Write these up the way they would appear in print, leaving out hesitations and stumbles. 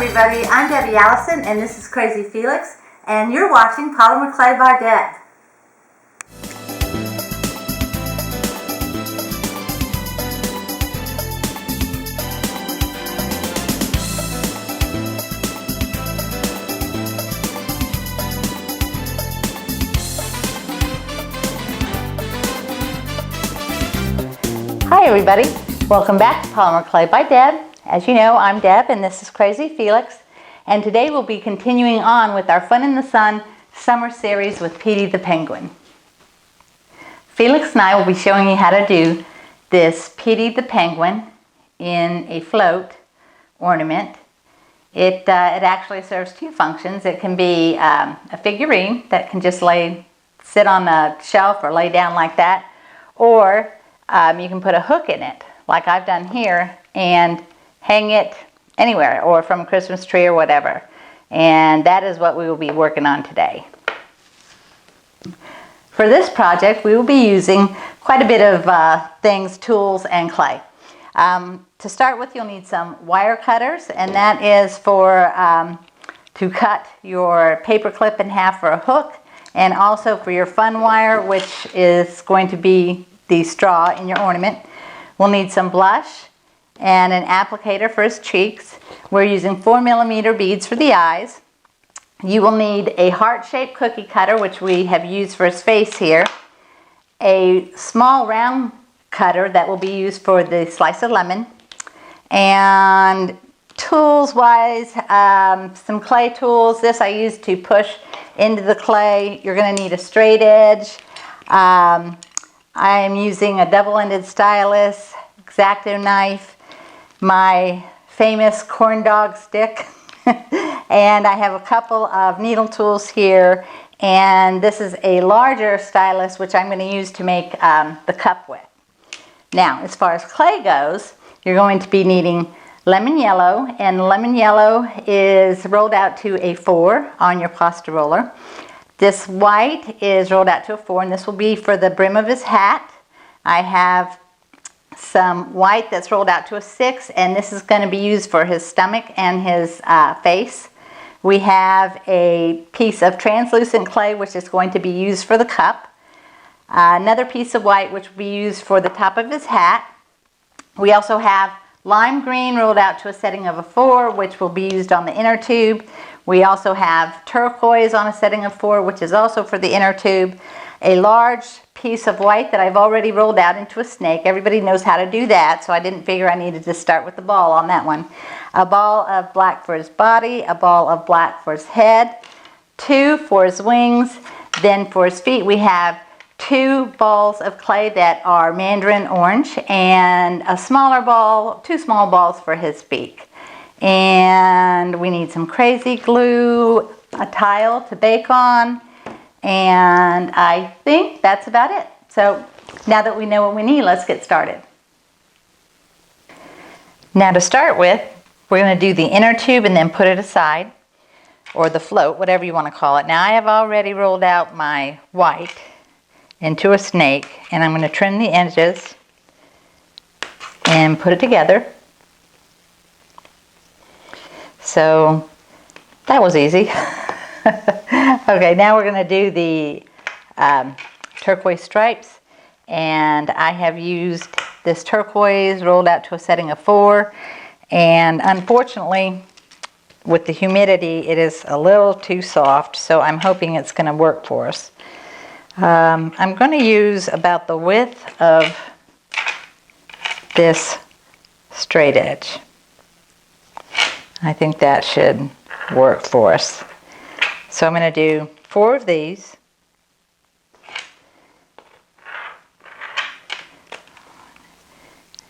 everybody, I'm Debbie Allison and this is Crazy Felix and you're watching Polymer Clay by Deb. Hi everybody, welcome back to Polymer Clay by Deb. As you know, I'm Deb and this is Crazy Felix, and today we'll be continuing on with our Fun in the Sun summer series with Petey the Penguin. Felix and I will be showing you how to do this Petey the Penguin in a float ornament. It actually serves two functions. It can be a figurine that can just sit on a shelf or lay down like that, or you can put a hook in it like I've done here and hang it anywhere or from a Christmas tree or whatever. And that is what we will be working on today. For this project we will be using quite a bit of things, tools and clay. To start with, you'll need some wire cutters, and that is for to cut your paper clip in half for a hook, and also for your fun wire, which is going to be the straw in your ornament. We'll need some blush and an applicator for his cheeks. We're using 4mm beads for the eyes. You will need a heart-shaped cookie cutter, which we have used for his face here. A small round cutter that will be used for the slice of lemon. And tools-wise, some clay tools. This I use to push into the clay. You're going to need a straight edge. I am using a double-ended stylus, X-Acto knife, my famous corn dog stick, and I have a couple of needle tools here, and this is a larger stylus which I'm going to use to make the cup with. Now, as far as clay goes, you're going to be needing lemon yellow, and lemon yellow is rolled out to a 4 on your pasta roller. This white is rolled out to a 4, and this will be for the brim of his hat. I have some white that's rolled out to a 6, and this is going to be used for his stomach and his face. We have a piece of translucent clay which is going to be used for the cup. Another piece of white which will be used for the top of his hat. We also have lime green rolled out to a setting of a 4, which will be used on the inner tube. We also have turquoise on a setting of 4, which is also for the inner tube. A large piece of white that I've already rolled out into a snake. Everybody knows how to do that, so I didn't figure I needed to start with the ball on that one. A ball of black for his body, a ball of black for his head, 2 for his wings. Then for his feet we have 2 balls of clay that are mandarin orange, and a smaller ball, 2 small balls for his beak. And we need some crazy glue, a tile to bake on, and I think that's about it. So now that we know what we need, let's get started. Now to start with, we're going to do the inner tube and then put it aside, or the float, whatever you want to call it. Now I have already rolled out my white into a snake, and I'm going to trim the edges and put it together. So that was easy. Okay, now we're going to do the turquoise stripes, and I have used this turquoise rolled out to a setting of 4, and unfortunately with the humidity it is a little too soft, so I'm hoping it's going to work for us. I'm going to use about the width of this straight edge. I think that should work for us. So I'm going to do 4 of these.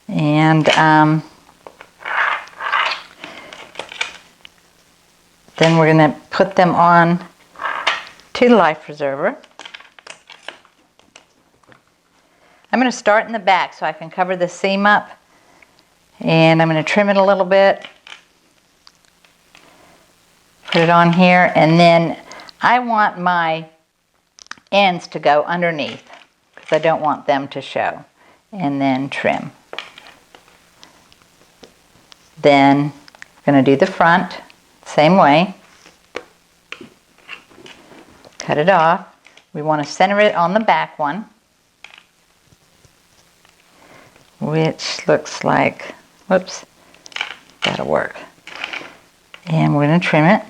And then we're going to put them on to the life preserver. I'm going to start in the back so I can cover the seam up, and I'm going to trim it a little bit. Put it on here, and then I want my ends to go underneath because I don't want them to show, and then trim. Then I'm going to do the front. Same way. Cut it off. We want to center it on the back one, which looks like, whoops, that'll work. And we're going to trim it.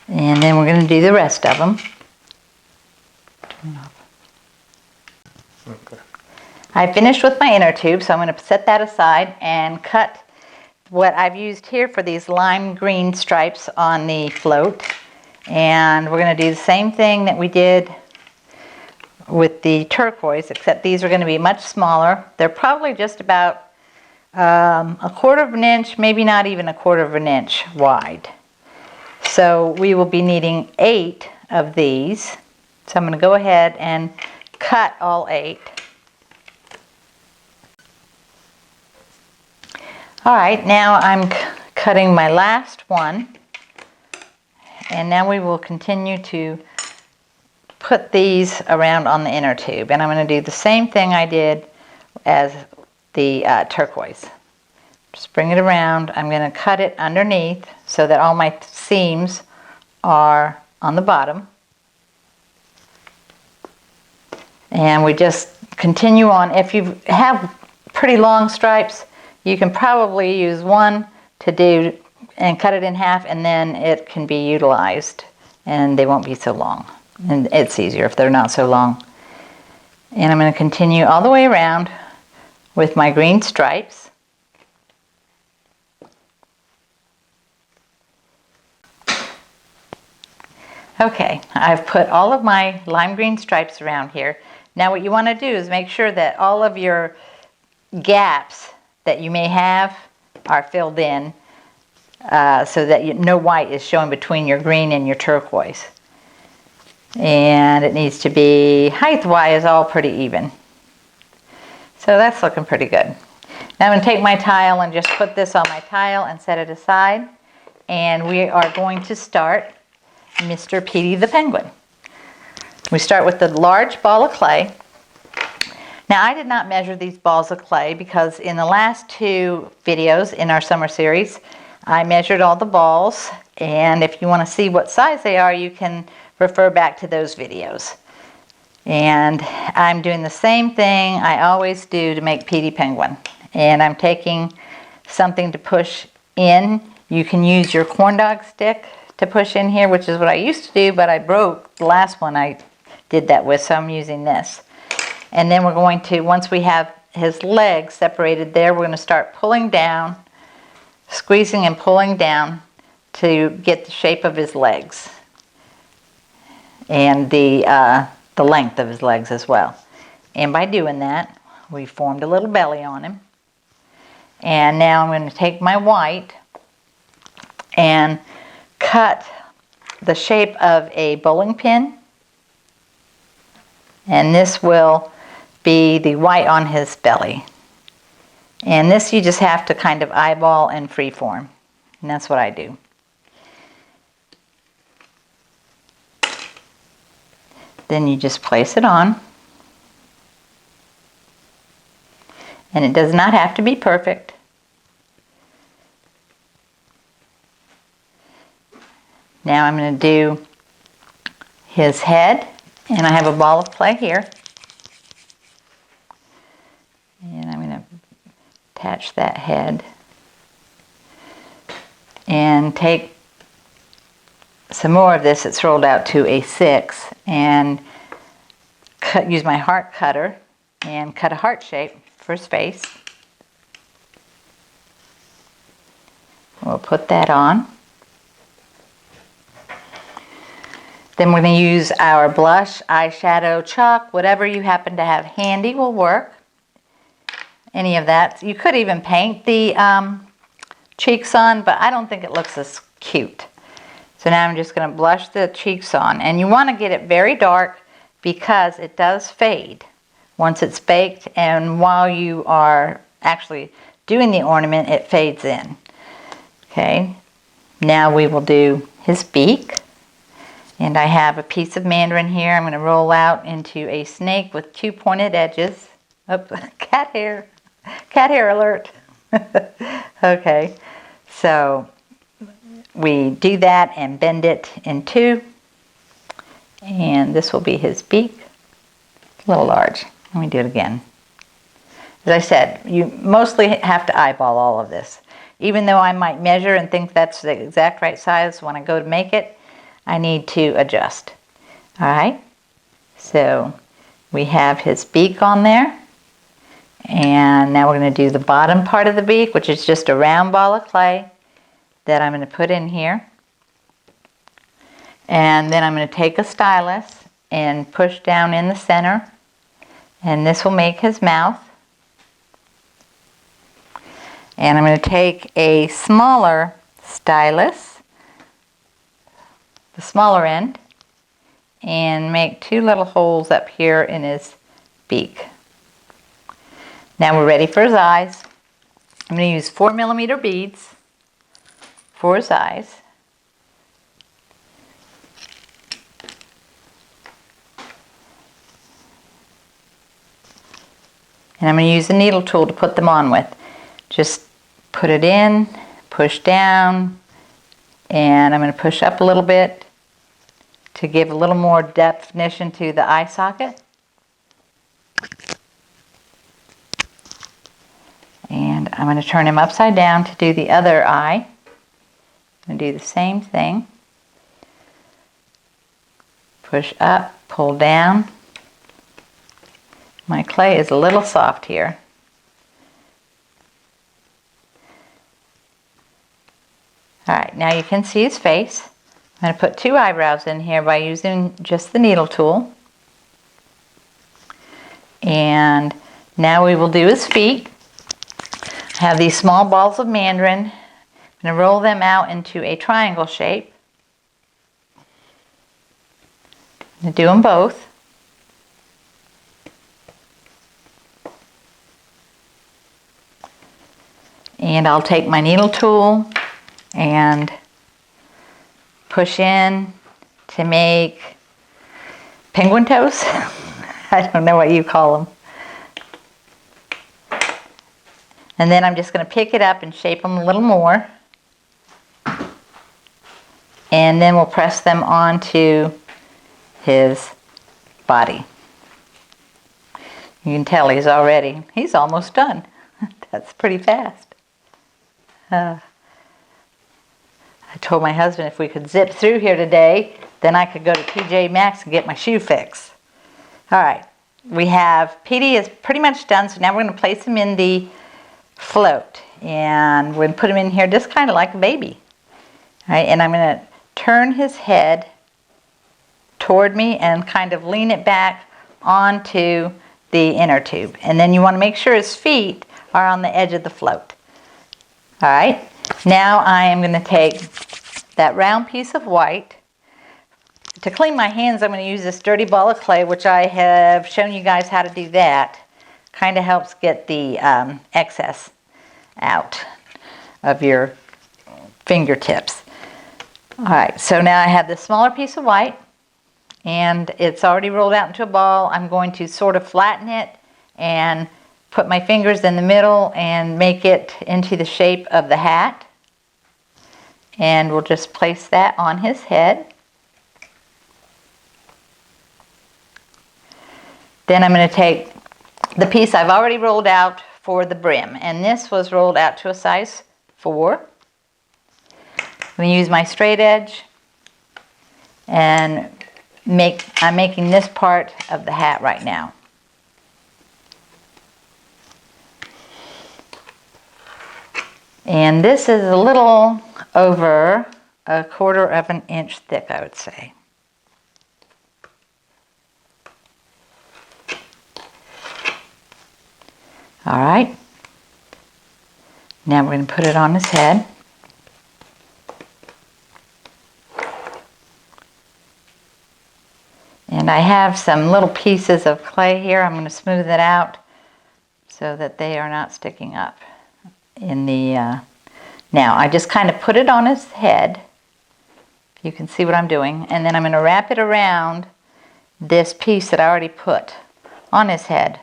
And then we're going to do the rest of them. Okay. I finished with my inner tube, so I'm going to set that aside and cut what I've used here for these lime green stripes on the float. And we're going to do the same thing that we did with the turquoise, except these are going to be much smaller. They're probably just about a quarter of an inch, maybe not even a quarter of an inch wide. So we will be needing 8 of these. So I'm going to go ahead and cut all 8. All right, now I'm cutting my last one. And now we will continue to put these around on the inner tube. And I'm going to do the same thing I did as the turquoise. Just bring it around. I'm going to cut it underneath so that all my seams are on the bottom. And we just continue on. If you have pretty long stripes, you can probably use one to do and cut it in half, and then it can be utilized and they won't be so long. And it's easier if they're not so long. And I'm going to continue all the way around with my green stripes. Okay, I've put all of my lime green stripes around here. Now what you want to do is make sure that all of your gaps that you may have are filled in so that no white is showing between your green and your turquoise. And it needs to be, height-wise, all pretty even. So that's looking pretty good. Now I'm going to take my tile and just put this on my tile and set it aside. And we are going to start Mr. Petey the Penguin. We start with the large ball of clay. Now I did not measure these balls of clay because in the last 2 videos in our summer series, I measured all the balls, and if you want to see what size they are, you can refer back to those videos. And I'm doing the same thing I always do to make Petey Penguin. And I'm taking something to push in. You can use your corn dog stick to push in here, which is what I used to do, but I broke the last one I did that with, so I'm using this. And then we're going to, once we have his legs separated there, we're going to start pulling down, squeezing and pulling down to get the shape of his legs and the length of his legs as well. And by doing that, we formed a little belly on him. And now I'm going to take my white and cut the shape of a bowling pin. And this will be the white on his belly. And this you just have to kind of eyeball and freeform. And that's what I do. Then you just place it on. And it does not have to be perfect. Now I'm going to do his head. And I have a ball of clay here. And I'm going to attach that head. And take some more of this that's rolled out to a 6 and use my heart cutter and cut a heart shape for his face. We'll put that on. Then we're going to use our blush, eyeshadow, chalk, whatever you happen to have handy will work. Any of that. You could even paint the cheeks on, but I don't think it looks as cute. So now I'm just going to blush the cheeks on. And you want to get it very dark because it does fade once it's baked, and while you are actually doing the ornament, it fades in. Okay, now we will do his beak. And I have a piece of mandarin here I'm going to roll out into a snake with 2 pointed edges. Oh, cat hair. Cat hair alert. Okay, so we do that and bend it in two. And this will be his beak. A little large. Let me do it again. As I said, you mostly have to eyeball all of this. Even though I might measure and think that's the exact right size, when I go to make it, I need to adjust. All right, so we have his beak on there. And now we're going to do the bottom part of the beak, which is just a round ball of clay that I'm going to put in here. And then I'm going to take a stylus and push down in the center. And this will make his mouth. And I'm going to take a smaller stylus, the smaller end, and make two little holes up here in his beak. Now we're ready for his eyes. I'm going to use 4mm beads for his eyes. And I'm going to use the needle tool to put them on with. Just put it in, push down, and I'm going to push up a little bit to give a little more definition to the eye socket. And I'm going to turn him upside down to do the other eye. I'm going to do the same thing. Push up, pull down. My clay is a little soft here. Alright, now you can see his face. I'm going to put two eyebrows in here by using just the needle tool. And now we will do his feet. I have these small balls of mandarin. I'm going to roll them out into a triangle shape. I'm going to do them both. And I'll take my needle tool and push in to make penguin toes. I don't know what you call them. And then I'm just going to pick it up and shape them a little more. And then we'll press them onto his body. You can tell he's almost done. That's pretty fast. I told my husband if we could zip through here today, then I could go to TJ Maxx and get my shoe fix. All right, we have Petey is pretty much done, so now we're going to place him in the float. And we're going to put him in here just kind of like a baby. All right, and I'm going to turn his head toward me and kind of lean it back onto the inner tube. And then you want to make sure his feet are on the edge of the float. All right, now I am going to take that round piece of white. To clean my hands, I'm going to use this dirty ball of clay, which I have shown you guys how to do that. Kind of helps get the excess out of your fingertips. All right, so now I have this smaller piece of white, and it's already rolled out into a ball. I'm going to sort of flatten it and put my fingers in the middle and make it into the shape of the hat. And we'll just place that on his head. Then I'm going to take the piece I've already rolled out for the brim, and this was rolled out to a size 4. I'm going to use my straight edge and I'm making this part of the hat right now. And this is a little over 1/4 of an inch thick, I would say. All right. Now we're going to put it on his head. And I have some little pieces of clay here. I'm going to smooth it out so that they are not sticking up in the now I just kind of put it on his head. You can see what I'm doing, and then I'm going to wrap it around this piece that I already put on his head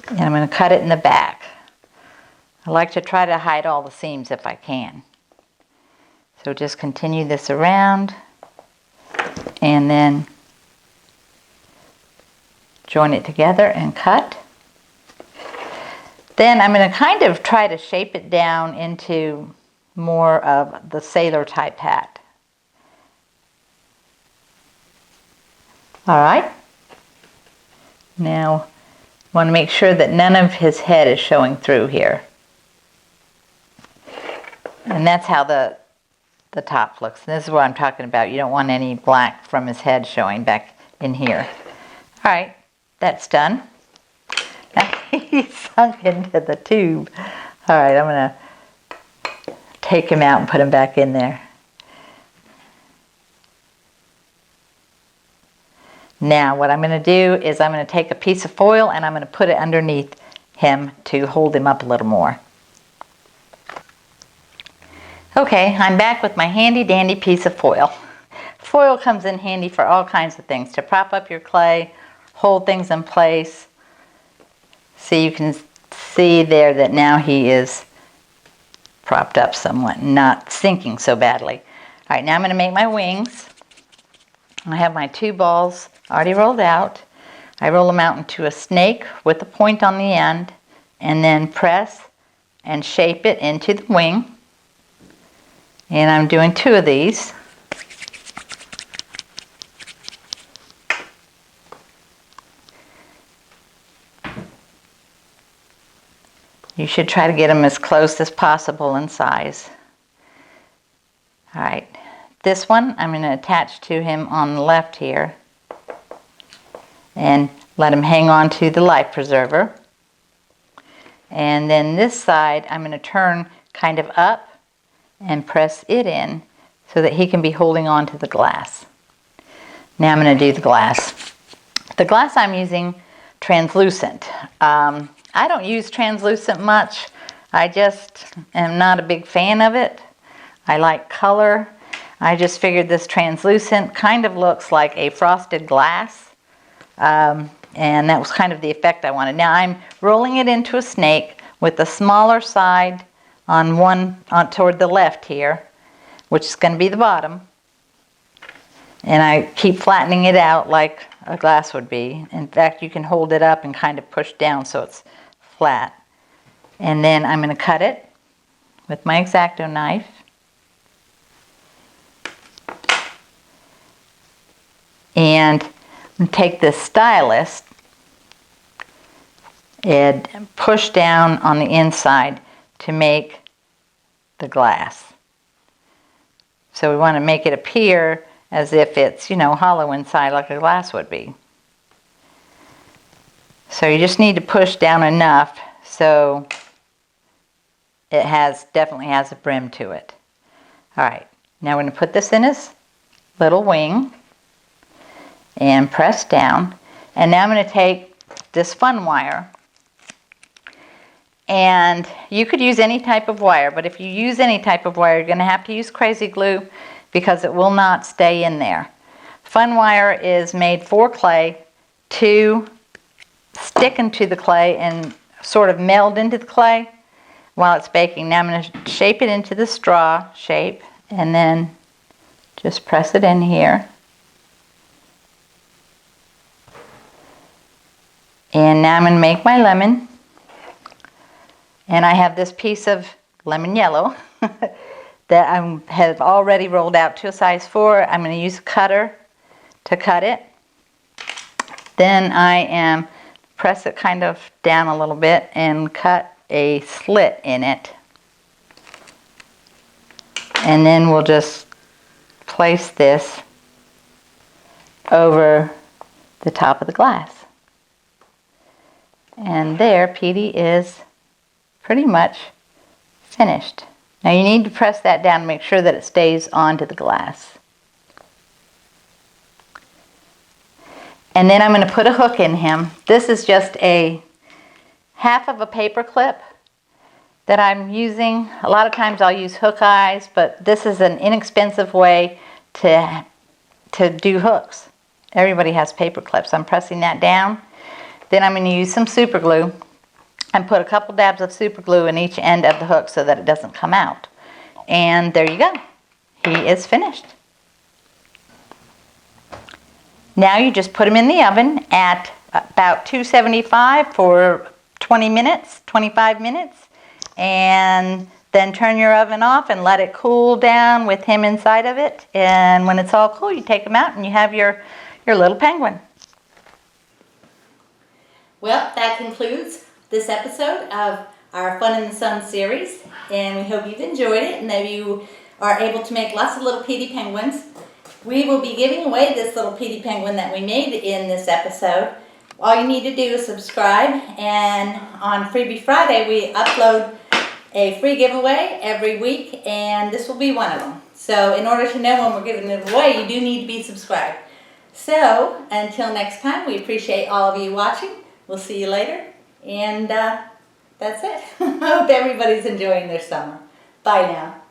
And I'm going to cut it in the back. I like to try to hide all the seams if I can. So just continue this around and then join it together and cut. Then I'm going to kind of try to shape it down into more of the sailor type hat. All right. Now, I want to make sure that none of his head is showing through here. And that's how the top looks. And this is what I'm talking about. You don't want any black from his head showing back in here. All right, that's done. He's sunk into the tube. All right, I'm going to take him out and put him back in there. Now what I'm going to do is I'm going to take a piece of foil and I'm going to put it underneath him to hold him up a little more. Okay, I'm back with my handy dandy piece of foil. Foil comes in handy for all kinds of things, to prop up your clay, hold things in place. So you can see there that now he is propped up somewhat, not sinking so badly. All right, now I'm going to make my wings. I have my 2 balls already rolled out. I roll them out into a snake with a point on the end and then press and shape it into the wing. And I'm doing 2 of these. You should try to get them as close as possible in size. All right, this one I'm going to attach to him on the left here and let him hang on to the life preserver. And then this side I'm going to turn kind of up and press it in so that he can be holding on to the glass. Now I'm going to do the glass. The glass I'm using translucent. I don't use translucent much. I just am not a big fan of it. I like color. I just figured this translucent kind of looks like a frosted glass. And that was kind of the effect I wanted. Now I'm rolling it into a snake with the smaller side on toward the left here, which is going to be the bottom. And I keep flattening it out like a glass would be. In fact, you can hold it up and kind of push down so it's flat. And then I'm going to cut it with my X-Acto knife. And take this stylus and push down on the inside to make the glass. So we want to make it appear as if it's, you know, hollow inside like a glass would be. So you just need to push down enough so it definitely has a brim to it. All right, now we're going to put this in his little wing and press down. And now I'm going to take this fun wire. And you could use any type of wire, but if you use any type of wire, you're going to have to use crazy glue because it will not stay in there. Fun wire is made for clay to stick into the clay and sort of meld into the clay while it's baking. Now I'm going to shape it into the straw shape and then just press it in here. And now I'm going to make my lemon. And I have this piece of lemon yellow that I have already rolled out to a size 4. I'm going to use a cutter to cut it. Then I press it kind of down a little bit and cut a slit in it. And then we'll just place this over the top of the glass. And there, Petey is pretty much finished. Now you need to press that down to make sure that it stays onto the glass. And then I'm going to put a hook in him. This is just a half of a paper clip that I'm using. A lot of times I'll use hook eyes, but this is an inexpensive way to do hooks. Everybody has paper clips. I'm pressing that down. Then I'm going to use some super glue. and put a couple dabs of super glue in each end of the hook so that it doesn't come out. And there you go. He is finished. Now you just put him in the oven at about 275 for 20 minutes, 25 minutes, and then turn your oven off and let it cool down with him inside of it. And when it's all cool, you take him out and you have your little penguin. Well, that concludes this episode of our Fun in the Sun series, and we hope you've enjoyed it and that you are able to make lots of little Petey penguins. We will be giving away this little Petey penguin that we made in this episode. All you need to do is subscribe, and on Freebie Friday we upload a free giveaway every week, and this will be one of them. So in order to know when we're giving it away, you do need to be subscribed. So until next time, we appreciate all of you watching. We'll see you later, and that's it. I hope everybody's enjoying their summer. Bye now.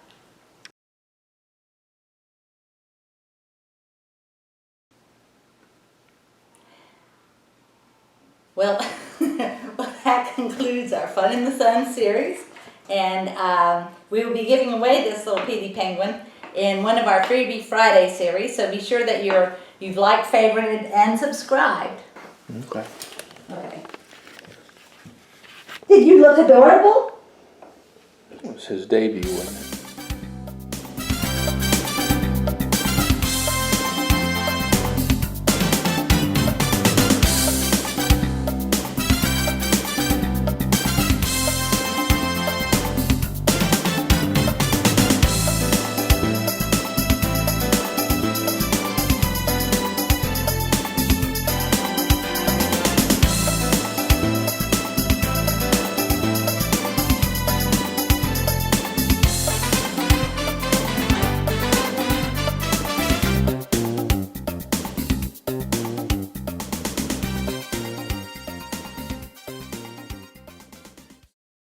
Well, that concludes our Fun in the Sun series, and we will be giving away this little Petey penguin in one of our Freebie Friday series, so be sure that you've liked, favorited, and subscribed. Okay. Okay. Did you look adorable? It was his debut, wasn't it?